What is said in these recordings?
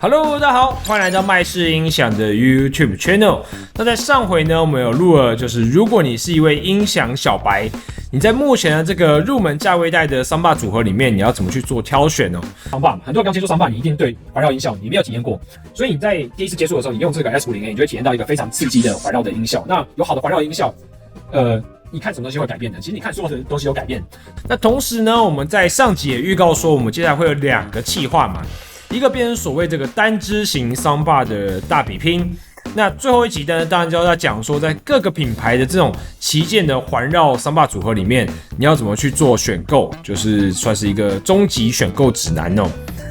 Hello， 大家好，欢迎来到麦式音响的 YouTube Channel。那在上回呢，我们有录了，就是如果你是一位音响小白，你在目前的这个入门价位带的桑巴组合里面，你要怎么去做挑选哦？桑巴，很多人刚接触桑巴，你一定对环绕音效你没有体验过，所以你在第一次接触的时候，你用这个 S50A， 你就会体验到一个非常刺激的环绕的音效。那有好的环绕音效，你看什么东西会改变的？其实你看所有的东西都改变。那同时呢，我们在上集也预告说，我们接下来会有2个企划嘛。一个变成所谓这个单支型桑巴的大比拼，那最后一集呢，当然就要讲说，在各个品牌的这种旗舰的环绕桑巴组合里面，你要怎么去做选购，就是算是一个终极选购指南哦。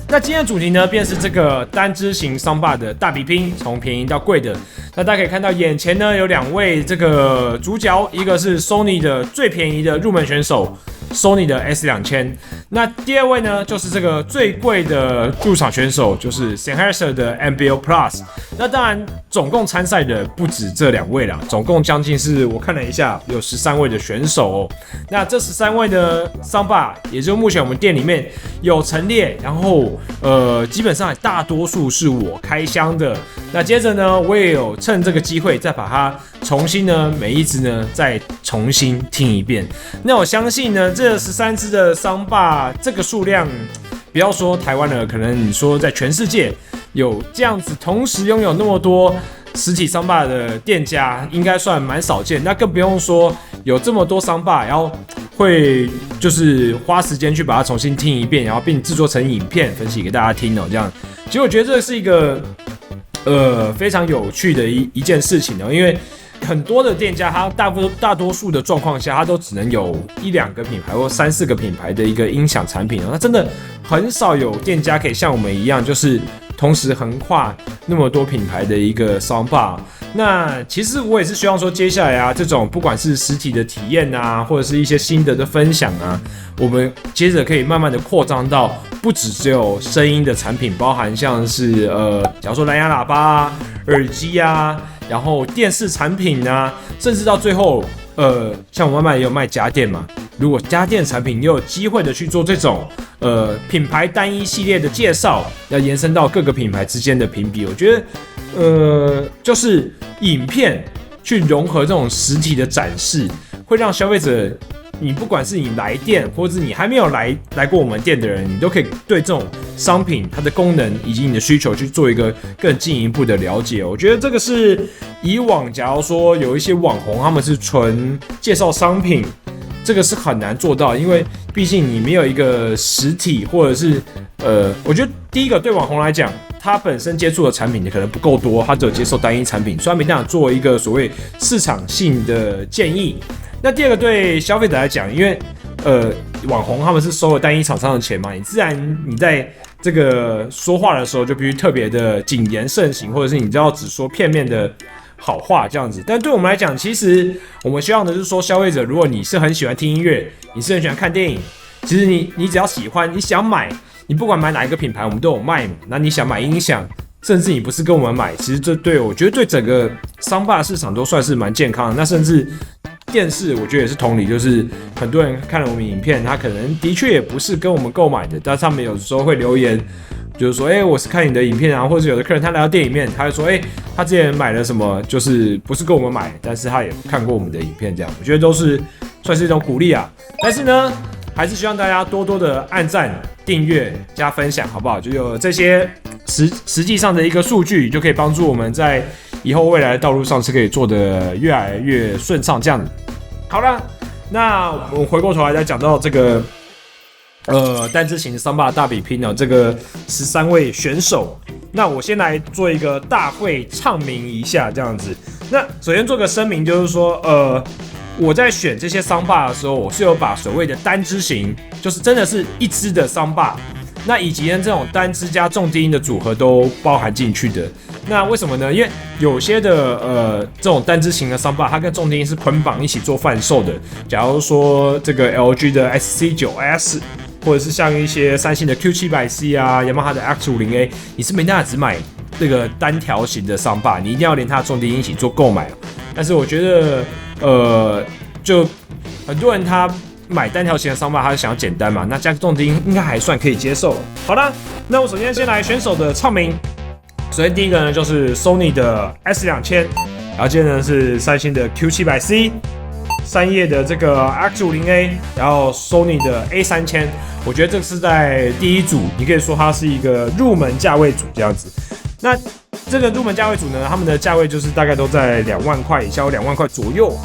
那今天的主题呢，便是这个单支型桑巴的大比拼，从便宜到贵的。那大家可以看到，眼前呢有2位这个主角，一个是 Sony 的最便宜的入门选手 ，Sony 的 S2000。那第2位呢，就是这个最贵的入场选手，就是 Sennheiser 的 MBO Plus。那当然，总共参赛的不止这2位啦，总共将近是我看了一下，有13位的选手哦。那这13位的桑巴，也就是目前我们店里面有陈列，然后基本上大多数是我开箱的。那接着呢，我也有趁这个机会再把它重新呢每一支呢再重新听一遍。那我相信呢，这13支的桑巴这个数量，不要说台湾了，可能你说在全世界有这样子同时拥有那么多实体桑巴的店家，应该算蛮少见。那更不用说有这么多桑巴，然后会就是花时间去把它重新听一遍，然后并制作成影片分析给大家听哦。这样，其实我觉得这是一个非常有趣的一件事情哦，因为很多的店家，它大多数的状况下，它都只能有1-2个品牌或3-4个品牌的一个音响产品哦。那真的很少有店家可以像我们一样，就是同时横跨那么多品牌的一个 soundbar。那其实我也是希望说，接下来啊，这种不管是实体的体验啊，或者是一些心得的分享啊，我们接着可以慢慢的扩张到不只有声音的产品，包含像是假如说蓝牙喇叭啊、耳机啊，然后电视产品啊，甚至到最后像我慢慢也有卖家电嘛。如果家电产品也有机会的去做这种品牌单一系列的介绍，要延伸到各个品牌之间的评比，我觉得就是影片去融合这种实体的展示，会让消费者，你不管是你来店，或者是你还没有来过我们店的人，你都可以对这种商品它的功能以及你的需求去做一个更进一步的了解。我觉得这个是以往假如说有一些网红他们是纯介绍商品，这个是很难做到，因为毕竟你没有一个实体，或者是我觉得第一个对网红来讲，他本身接触的产品可能不够多，他只有接受单一产品，所以他没办法做一个所谓市场性的建议。那第2个对消费者来讲，因为网红他们是收了单一厂商的钱嘛，你自然你在这个说话的时候就必须特别的谨言慎行，或者是你知道只说片面的好话这样子。但对我们来讲，其实我们希望的是说，消费者如果你是很喜欢听音乐，你是很喜欢看电影，其实你只要喜欢，你想买，你不管买哪一个品牌，我们都有卖嘛。那你想买音响，甚至你不是跟我们买，其实这对我觉得对整个桑巴市场都算是蛮健康的。那甚至电视，我觉得也是同理，就是很多人看了我们影片，他可能的确也不是跟我们购买的，但他们有时候会留言，就是说，我是看你的影片啊，或者有的客人他来到店里面，他就说，他之前买了什么，就是不是跟我们买，但是他也看过我们的影片，这样，我觉得都是算是一种鼓励啊。但是呢，还是希望大家多多的按赞、订阅、加分享，好不好？就有这些实际上的一个数据，就可以帮助我们在以后未来的道路上是可以做得越来越顺畅，这样子。好了，那我们回过头来再讲到这个单支型桑巴大比拼呢，这个13位选手。那我先来做一个大会唱名一下，这样子。那首先做个声明，就是说我在选这些桑巴的时候，我是有把所谓的单支型，就是真的是一支的桑巴，那以及呢这种单支加重低音的组合都包含进去的。那为什么呢？因为有些的这种单支型的桑巴，它跟重低音是捆绑一起做贩售的。假如说这个 LG 的 SC9S， 或者是像一些三星的 Q700C 啊，雅马哈的 X50A， 你是没办法只买这个单条型的桑巴，你一定要连它的重低音一起做购买。但是我觉得就很多人他买单条型的桑巴，他就想要简单嘛，那加个重低音应该还算可以接受。好了，那我首先先来选手的唱名。首先第一个呢就是 Sony 的 S2000， 然后接着呢是三星的 Q700C， 三叶的这个 X50A， 然后 Sony 的 A3000。我觉得这是在第一组，你可以说它是一个入门价位组这样子。那这个入门价位组呢，他们的价位就是大概都在2万块以下，2万块左右。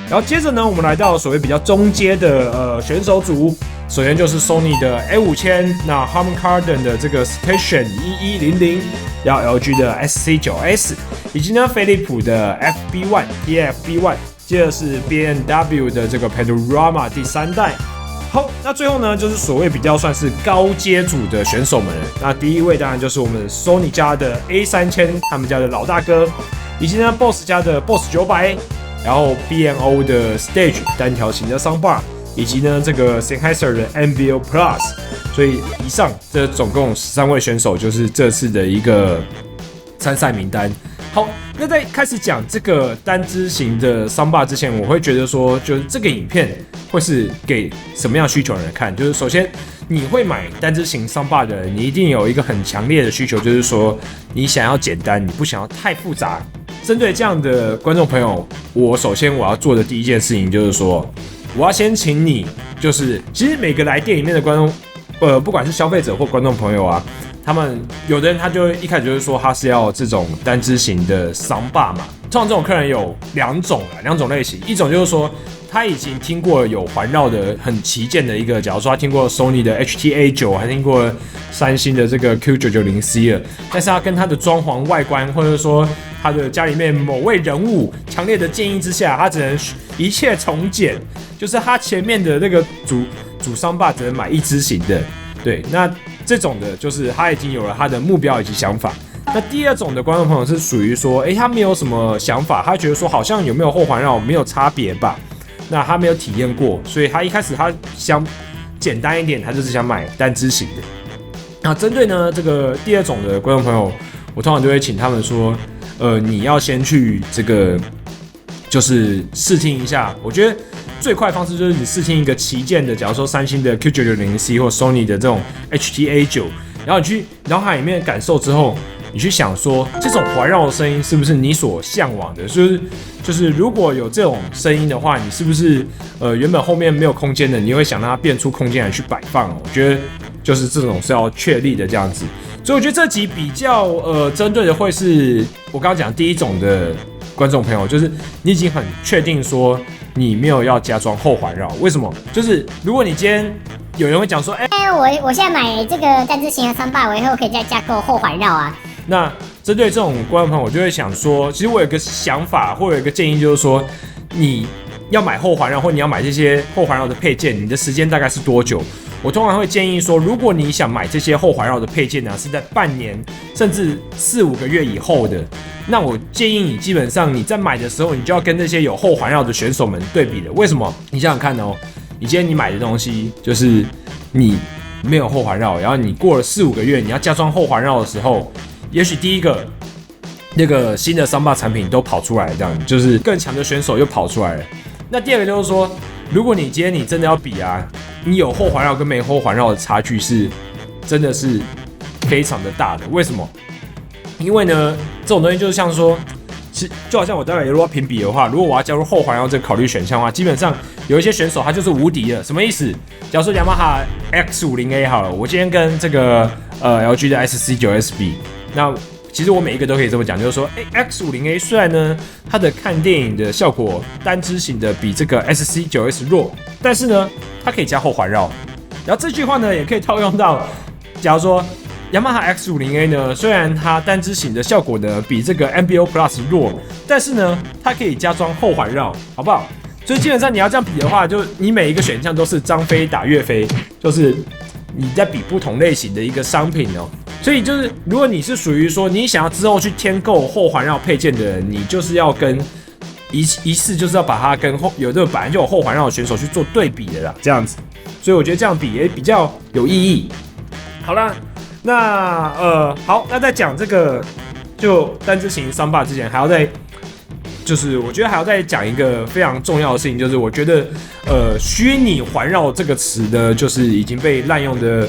然后接着呢，我们来到所谓比较中阶的选手组，首先就是 Sony 的 A5000， 那 Harman Kardon 的这个 Station 1100，然后 LG 的 SC9S， 以及呢飞利浦的 FB1，TFB1， 接着是 B&W 的这个 Panorama 第3代。好，那最后呢，就是所谓比较算是高阶组的选手们。那第一位当然就是我们 Sony 家的 A3000， 他们家的老大哥，以及呢 Boss 家的 Boss 900，然后 B&O 的 Stage 单条型的 Soundbar， 以及呢这个 Sennheiser 的 MBO Plus。所以以上这总共13位选手就是这次的一个参赛名单。好，那在开始讲这个单支型的 Soundbar 之前，我会觉得说，就是这个影片会是给什么样需求的人看？就是首先，你会买单支型 Soundbar 的人，你一定有一个很强烈的需求，就是说你想要简单，你不想要太复杂。针对这样的观众朋友，首先我要做的第一件事情就是说，我要先请你，就是其实每个来店里面的观众，不管是消费者或观众朋友啊。他们有的人他就一开始就是说他是要这种单支型的 Soundbar 嘛，通常这种客人有两种类型，一种就是说他已经听过有环绕的很旗舰的一个，假如说他听过 Sony 的 HT-A9， 还听过三星的这个 Q990C 了，但是他跟他的装潢外观，或者说他的家里面某位人物强烈的建议之下，他只能一切从简，就是他前面的那个主 Soundbar 只能买一支型的，对，那这种的就是他已经有了他的目标以及想法。那第二种的观众朋友是属于说，他没有什么想法，他觉得说好像有没有后环绕没有差别吧，那他没有体验过，所以他一开始他想简单一点，他就是想买单支型的。那针对呢这个第二种的观众朋友，我通常就会请他们说，你要先去这个就是试听一下，我觉得最快的方式就是你试听一个旗舰的，假如说三星的 Q990C 或 Sony 的这种 HT-A9， 然后你去脑海里面的感受之后，你去想说这种环绕的声音是不是你所向往的？就是如果有这种声音的话，你是不是原本后面没有空间的，你会想让它变出空间来去摆放？我觉得就是这种是要确立的这样子。所以我觉得这集比较针对的会是我刚刚讲第一种的观众朋友，就是你已经很确定说你没有要加装后环绕，为什么？就是如果你今天有人会讲说，我现在买这个单支型的Soundbar，我以后可以再加购后环绕啊。那针对这种观众朋友，我就会想说，其实我有一个想法或有一个建议，就是说你要买后环绕，或你要买这些后环绕的配件，你的时间大概是多久？我通常会建议说，如果你想买这些后环绕的配件呢，是在半年甚至4-5个月以后的，那我建议你基本上你在买的时候，你就要跟那些有后环绕的选手们对比了。为什么？你想想看哦，你今天你买的东西就是你没有后环绕，然后你过了4-5个月，你要加装后环绕的时候，也许第一个那个新的Soundbar产品都跑出来了，这样就是更强的选手又跑出来了。那第二个就是说，如果你今天你真的要比啊，你有后环绕跟没后环绕的差距是真的是非常的大的。为什么？因为呢，这种东西就是像说，就好像我待会如果要评比的话，如果我要加入后环绕这个考虑选项的话，基本上有一些选手他就是无敌了。什么意思？假如说雅马哈 X50A 好了，我今天跟这个LG 的 SC9S 比，那其实我每一个都可以这么讲，就是说，X50A 虽然呢它的看电影的效果单支型的比这个 SC9S 弱，但是呢它可以加后环绕。然后这句话呢也可以套用到，假如说雅马哈 X50A 呢，虽然它单支型的效果呢比这个 MBO Plus 弱，但是呢它可以加装后环绕，好不好？所以基本上你要这样比的话，就你每一个选项都是张飞打岳飞，就是你在比不同类型的一个商品哦。所以就是，如果你是属于说你想要之后去添购后环绕配件的人，你就是要跟一次就是要把它跟有这个本来就有后环绕的选手去做对比的啦，这样子。所以我觉得这样比也比较有意义。好啦，那好，那在讲这个就单支型Soundbar之前，还要再就是我觉得还要再讲一个非常重要的事情，就是我觉得虚拟环绕这个词呢，就是已经被滥用的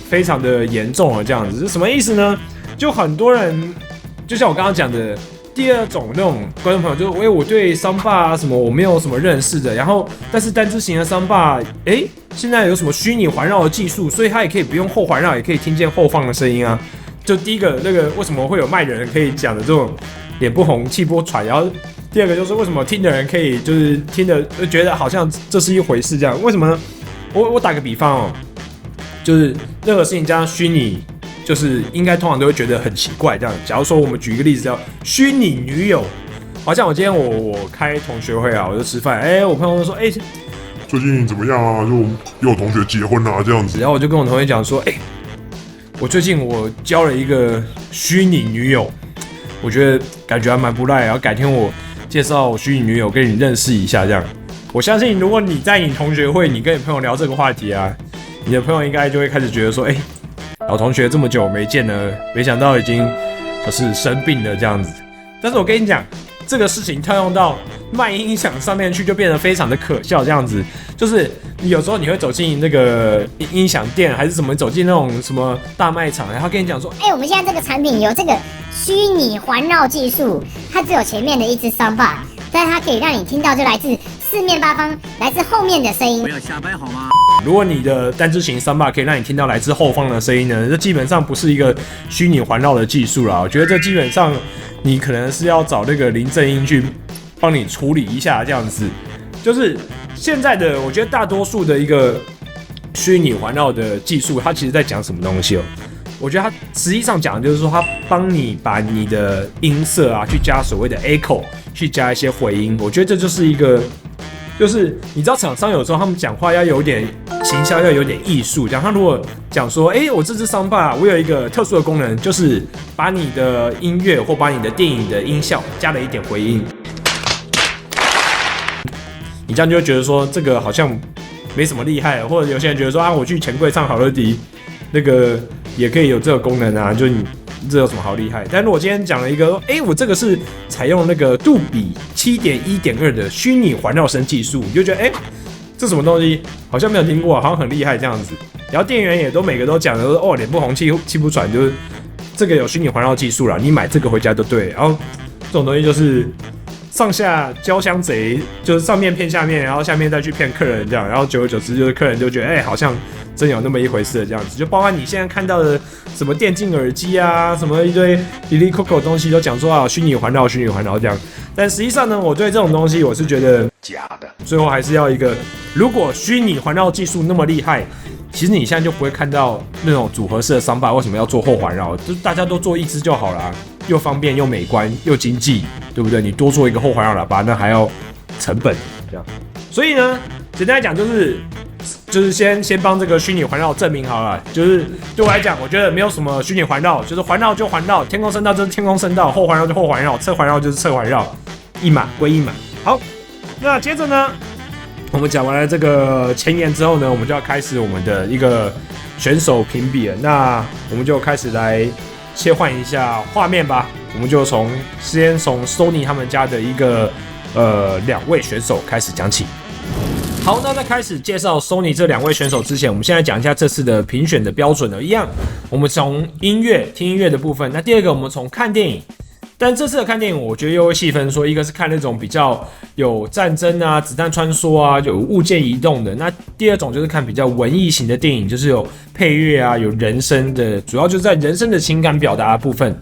非常的严重了，这样子是什么意思呢？就很多人，就像我刚刚讲的，第二种那种观众朋友，就是我对桑巴啊什么我没有什么认识的，然后但是单支型的桑巴，现在有什么虚拟环绕的技术，所以它也可以不用后环绕，也可以听见后放的声音啊。就第一个那个为什么会有卖的人可以讲的这种脸不红气不喘，然后第二个就是为什么听的人可以就是听的觉得好像这是一回事这样？为什么呢？我打个比方哦，就是任何事情加上虚拟，就是应该通常都会觉得很奇怪这样。假如说我们举一个例子叫虚拟女友，好像我今天我开同学会啊，我就吃饭，我朋友就说，最近怎么样啊？就有同学结婚啊这样子。然后我就跟我同学讲说，我最近我交了一个虚拟女友，我觉得感觉还蛮不赖，然后改天我介绍我虚拟女友跟你认识一下这样。我相信如果你在你同学会，你跟你朋友聊这个话题啊，你的朋友应该就会开始觉得说，老同学这么久没见了，没想到已经就是生病了这样子。但是我跟你讲，这个事情套用到卖音响上面去，就变得非常的可笑。这样子，就是你有时候你会走进那个音响店，还是什么走进那种什么大卖场，然后跟你讲说，我们现在这个产品有这个虚拟环绕技术，它只有前面的一只 soundbar， 但是它可以让你听到就来自四面八方、来自后面的声音。不要瞎掰好吗？如果你的单支型 soundbar 可以让你听到来自后方的声音呢，这基本上不是一个虚拟环绕的技术啦。我觉得这基本上你可能是要找那个林正英去帮你处理一下，这样子。就是现在的，我觉得大多数的一个虚拟环绕的技术，它其实在讲什么东西哦？我觉得它实际上讲的就是说，它帮你把你的音色啊，去加所谓的 echo， 去加一些回音。我觉得这就是一个，就是你知道厂商有时候他们讲话要有点行销，要有点艺术。讲他如果讲说，我这支soundbar我有一个特殊的功能，就是把你的音乐或把你的电影的音效加了一点回音。你这样就会觉得说这个好像没什么厉害，或者有些人觉得说我去钱柜唱好乐迪，那个也可以有这个功能啊，就你这有什么好厉害？但如果今天讲了一个，我这个是采用那个杜比 7.1.2 的虚拟环绕声技术，你就觉得这什么东西好像没有听过，好像很厉害这样子。然后店员也都每个都讲的说，脸不红气不喘，就是这个有虚拟环绕技术啦，你买这个回家就对。然后这种东西就是上下交相贼，就是上面骗下面，然后下面再去骗客人这样，然后久而久之，就是客人就觉得，好像真有那么一回事的这样子。就包括你现在看到的什么电竞耳机啊，什么一堆哩哩扣扣的东西，都讲说虚拟环绕这样。但实际上呢，我对这种东西我是觉得假的。最后还是要一个，如果虚拟环绕技术那么厉害，其实你现在就不会看到那种组合式的soundbar为什么要做后环绕，就是大家都做一支就好了，又方便又美观又经济，对不对？你多做一个后环绕喇叭，那还要成本这样。所以呢，简单来讲就是先帮这个虚拟环绕证明好了。就是对我来讲，我觉得没有什么虚拟环绕，就是环绕就环绕，天空声道就是天空声道，后环绕就后环绕，侧环绕就是侧环绕，一码归一码。好，那接着呢，我们讲完了这个前言之后呢，我们就要开始我们的一个选手评比了。那我们就开始来切换一下画面吧。我们就先从 Sony 他们家的一个2位选手开始讲起。好，那在开始介绍 Sony 这2位选手之前，我们现在讲一下这次的评选的标准了。一样，我们从听音乐的部分。那第二个，我们从看电影。但这次的看电影，我觉得又会细分说，一个是看那种比较有战争啊、子弹穿梭啊、有物件移动的；那第二种就是看比较文艺型的电影，就是有配乐啊、有人声的，主要就是在人声的情感表达的部分。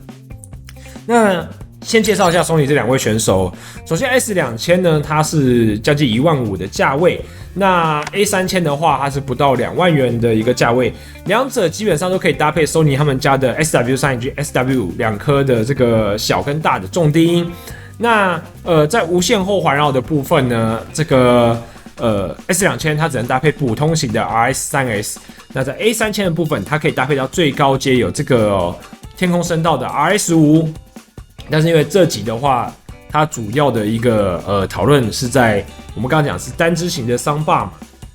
那先介绍一下 Sony 这2位选手。首先 S2000 呢，它是将近15000的价位。那 A3000 的话，它是不到2万元的一个价位，两者基本上都可以搭配 Sony 他们家的 SW3 以及 SW 2颗的这个小跟大的重低音。那在无线后环绕的部分呢，这个S2000 它只能搭配普通型的 RS3S。那在 A3000 的部分，它可以搭配到最高阶有这个天空声道的 RS5。但是因为这集的话，它主要的一个讨论是在我们刚刚讲是单支型的soundbar嘛，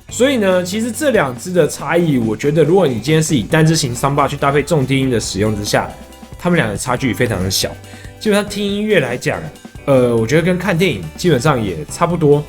所以呢，其实这2支的差异，我觉得如果你今天是以单支型soundbar去搭配重低音的使用之下，它们俩的差距非常的小。基本上听音乐来讲，我觉得跟看电影基本上也差不多。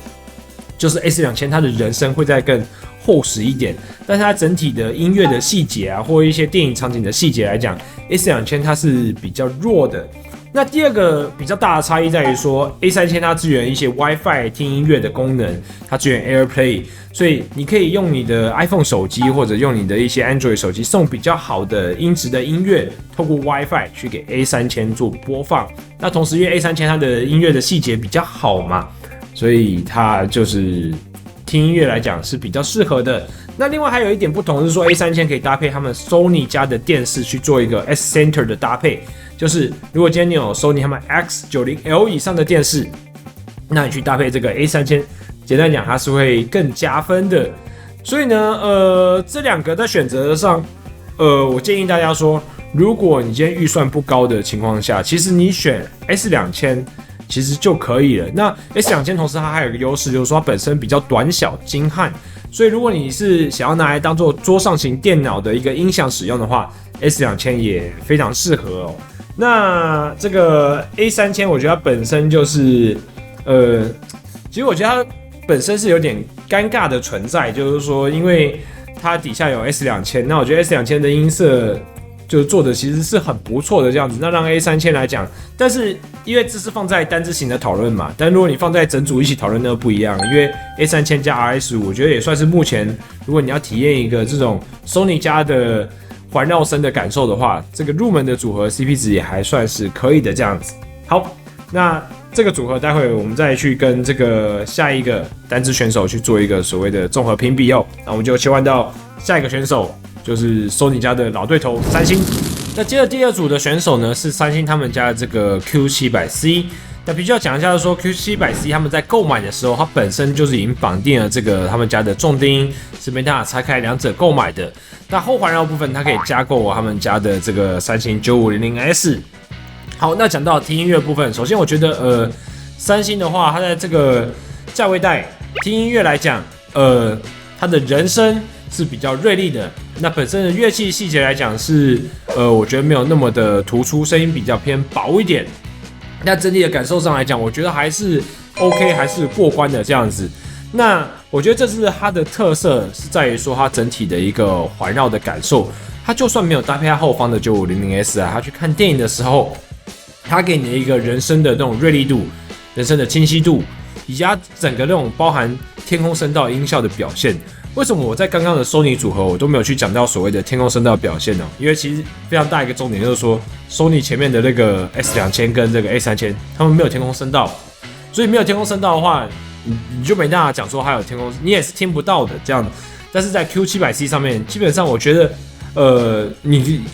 就是 S2000它的人声会再更厚实一点，但是它整体的音乐的细节啊，或一些电影场景的细节来讲 ，S2000它是比较弱的。那第二个比较大的差异在于说 ，A3000它支援一些 WiFi 听音乐的功能，它支援 AirPlay， 所以你可以用你的 iPhone 手机或者用你的一些 Android 手机送比较好的音质的音乐，透过 WiFi 去给 A3000做播放。那同时因为 A3000它的音乐的细节比较好嘛，所以它就是听音乐来讲是比较适合的。那另外还有一点不同是说 A3000可以搭配他们 Sony 家的电视去做一个 S Center 的搭配，就是如果今天你有 Sony 他们 X90L 以上的电视，那你去搭配这个 A3000，简单讲它是会更加分的。所以呢，这两个在选择上，我建议大家说，如果你今天预算不高的情况下，其实你选 S2000其实就可以了。那 S2000同时它还有一个优势，就是说它本身比较短小精悍，所以如果你是想要拿来当做桌上型电脑的一个音响使用的话 ，S2000也非常适合哦。那这个 A3000，我觉得它本身就是，其实我觉得它本身是有点尴尬的存在，就是说，因为它底下有 S2000，那我觉得 S2000的音色就做的其实是很不错的这样子。那让 A3000来讲，但是因为这是放在单支型的讨论嘛，但如果你放在整组一起讨论，那不一样，因为 A3000加 RS5，我觉得也算是目前如果你要体验一个这种 Sony 家的环绕声的感受的话，这个入门的组合 CP 值也还算是可以的这样子。好，那这个组合待会我们再去跟这个下一个单支选手去做一个所谓的综合评比哦。那我们就切换到下一个选手，就是 Sony 家的老对头三星。那接着第二组的选手呢是三星他们家的这个 Q700C。那必须要讲一下说 Q700C 他们在购买的时候，它本身就是已经绑定了这个他们家的重低音，是没办法拆开两者购买的。那后环绕部分它可以加购他们家的这个三星 9500S。好，那讲到听音乐部分，首先我觉得三星的话，它在这个价位带听音乐来讲，它的人声是比较锐利的。那本身的乐器细节来讲是，我觉得没有那么的突出，声音比较偏薄一点。那整体的感受上来讲，我觉得还是 OK， 还是过关的这样子。那我觉得这是它的特色，是在于说它整体的一个环绕的感受。它就算没有搭配它后方的 9500S 啊，它去看电影的时候，它给你的一个人声的那种锐利度、人声的清晰度，以及它整个那种包含天空声道音效的表现。为什么我在刚刚的 Sony 组合我都没有去讲到所谓的天空声道表现呢？因为其实非常大一个重点就是说 ，Sony 前面的那个 S2000跟这个 A3000，他们没有天空声道，所以没有天空声道的话，你就没办法讲说还有天空，你也是听不到的这样。但是在 Q700C 上面，基本上我觉得，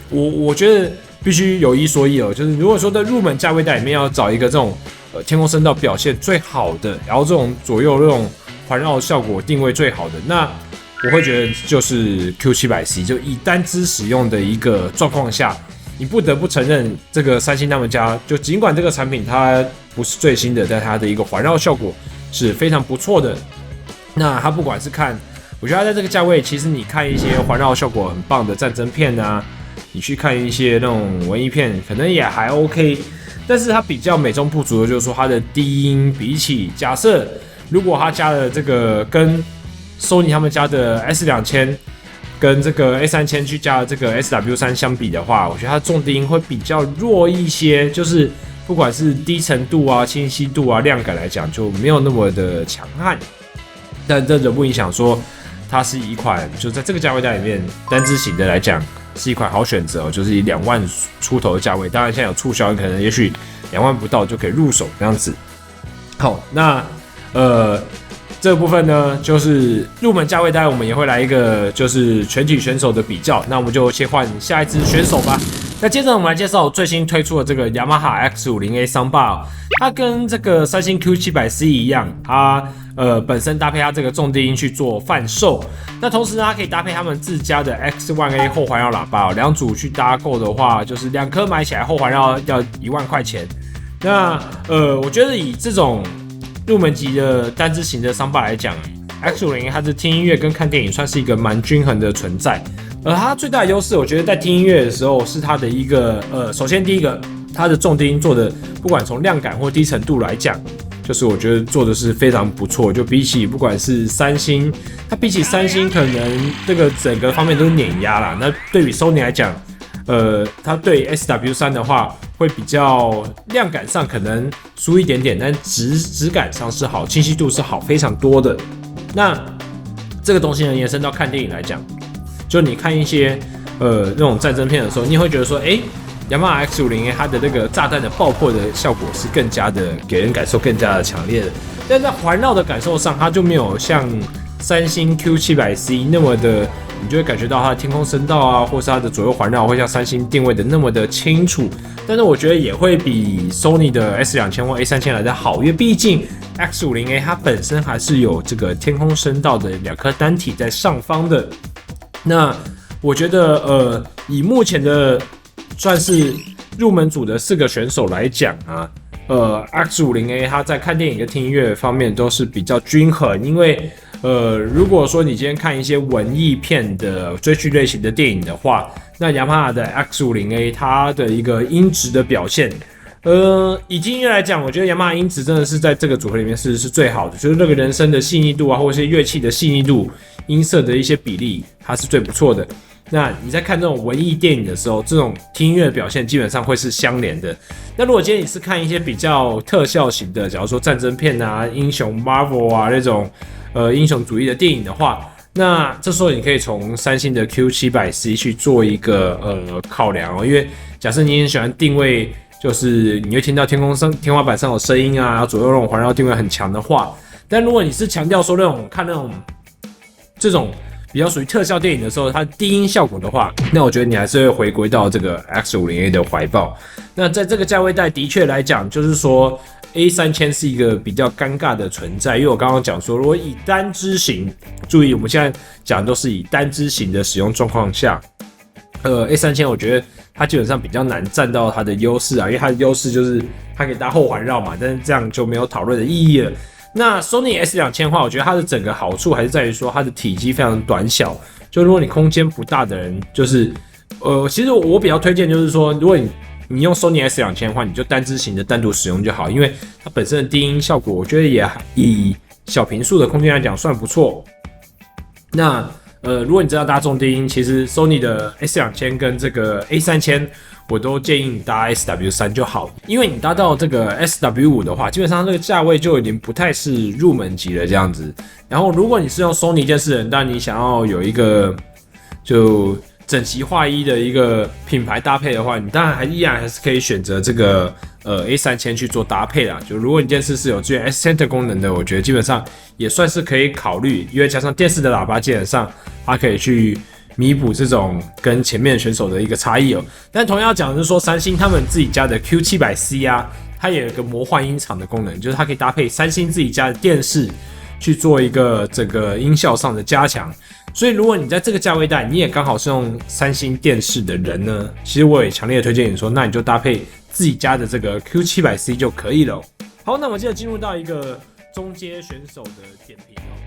我觉得必须有一说一哦，就是如果说在入门价位带里面要找一个这种天空声道表现最好的，然后这种左右这种环绕效果定位最好的，那我会觉得就是 Q700C， 就以单支使用的一个状况下，你不得不承认这个三星他们家，就尽管这个产品它不是最新的，但它的一个环绕效果是非常不错的。那它不管是看，我觉得它在这个价位，其实你看一些环绕效果很棒的战争片啊，你去看一些那种文艺片，可能也还 OK。但是它比较美中不足的就是说，它的低音比起假设如果它加了这个跟 Sony 他们家的 S2000跟这个 A3000去加了这个 SW3 相比的话，我觉得它的重低音会比较弱一些，就是不管是低沉度啊、清晰度啊、亮感来讲，就没有那么的强悍。但这不影响说，它是一款就在这个价位带里面单支型的来讲，是一款好选择，就是以2万出头的价位。当然现在有促销，可能也许2万不到就可以入手这样子。好，那这个部分呢，就是入门价位带，我们也会来一个就是全体选手的比较。那我们就切换下一支选手吧。那接着我们来介绍最新推出的这个 Yamaha X50A Soundbar， 它跟这个三星 Q700C 一样，它本身搭配它这个重低音去做贩售。那同时呢，它可以搭配他们自家的 X1A 后环绕喇叭，2组去搭购的话，就是2颗买起来后环绕要1万块钱。那我觉得以这种入门级的单支型的Soundbar来讲 ，X50 它是听音乐跟看电影算是一个蛮均衡的存在。它最大的优势，我觉得在听音乐的时候是它的一个首先第一个，它的重低音做的，不管从亮感或低沉度来讲，就是我觉得做的是非常不错。就比起不管是三星，它比起三星可能这个整个方面都是碾压啦。那对比 Sony 来讲，它对 SW3 的话会比较量感上可能输一点点，但质感上是好，清晰度是好非常多的。那这个东西呢，延伸到看电影来讲，就你看一些那种战争片的时候，你也会觉得说，雅马哈 X50A 它的那个炸弹的爆破的效果是更加的给人感受更加的强烈的，但在环绕的感受上，它就没有像三星 Q700C 那么的，你就会感觉到它的天空声道啊，或是它的左右环绕会像三星定位的那么的清楚。但是我觉得也会比 Sony 的 S2000 或 A3000 来的好，因为毕竟 X50A 它本身还是有这个天空声道的2颗单体在上方的。那我觉得以目前的算是入门组的4个选手来讲啊，X50A 它在看电影跟听音乐方面都是比较均衡，因为如果说你今天看一些文艺片的追剧类型的电影的话，那雅马哈的 X50A 它的一个音质的表现，以音乐来讲，我觉得雅马哈音质真的是在这个组合里面是最好的，就是那个人声的细腻度啊，或者是乐器的细腻度、音色的一些比例，它是最不错的。那你在看这种文艺电影的时候，这种听音乐的表现基本上会是相连的。那如果今天你是看一些比较特效型的，假如说战争片啊、英雄 Marvel 啊那种英雄主义的电影的话，那这时候你可以从三星的 Q700C 去做一个考量哦，因为假设你很喜欢定位，就是你会听到天花板上有声音啊，然后左右那种环绕定位很强的话，但如果你是强调说看那种这种比较属于特效电影的时候，它低音效果的话，那我觉得你还是会回归到这个 X50A 的怀抱。那在这个价位带的确来讲，就是说 A3000 是一个比较尴尬的存在，因为我刚刚讲说，如果以单支型，注意我们现在讲的都是以单支型的使用状况下，A3000 我觉得它基本上比较难占到它的优势啊，因为它的优势就是它可以搭后环绕嘛，但是这样就没有讨论的意义了。那 Sony S2000 的话，我觉得它的整个好处还是在于说它的体积非常短小，就如果你空间不大的人，就是其实我比较推荐就是说，如果你用 Sony S2000 的话，你就单支型的单独使用就好，因为它本身的低音效果，我觉得也以小频数的空间来讲算不错。那如果你知道搭重低音，其实 Sony 的 S2000 跟这个 A3000，我都建议你搭 SW3 就好，因为你搭到这个 SW5 的话，基本上这个价位就已经不太是入门级了这样子。然后如果你是用 Sony 电视人，但你想要有一个就整齐划一的一个品牌搭配的话，你当然依然还是可以选择这个A3000 去做搭配啦。就如果你电视是有支援 S Center 功能的，我觉得基本上也算是可以考虑，因为加上电视的喇叭基本上它可以去弥补这种跟前面选手的一个差异哦。但同样要讲的是说，三星他们自己家的 Q700C 啊，它也有一个魔幻音场的功能，就是它可以搭配三星自己家的电视去做一个整个音效上的加强。所以如果你在这个价位带，你也刚好是用三星电视的人呢，其实我也强烈的推荐你说，那你就搭配自己家的这个 Q700C 就可以了。好，那我们接着进入到一个中阶选手的点评哦。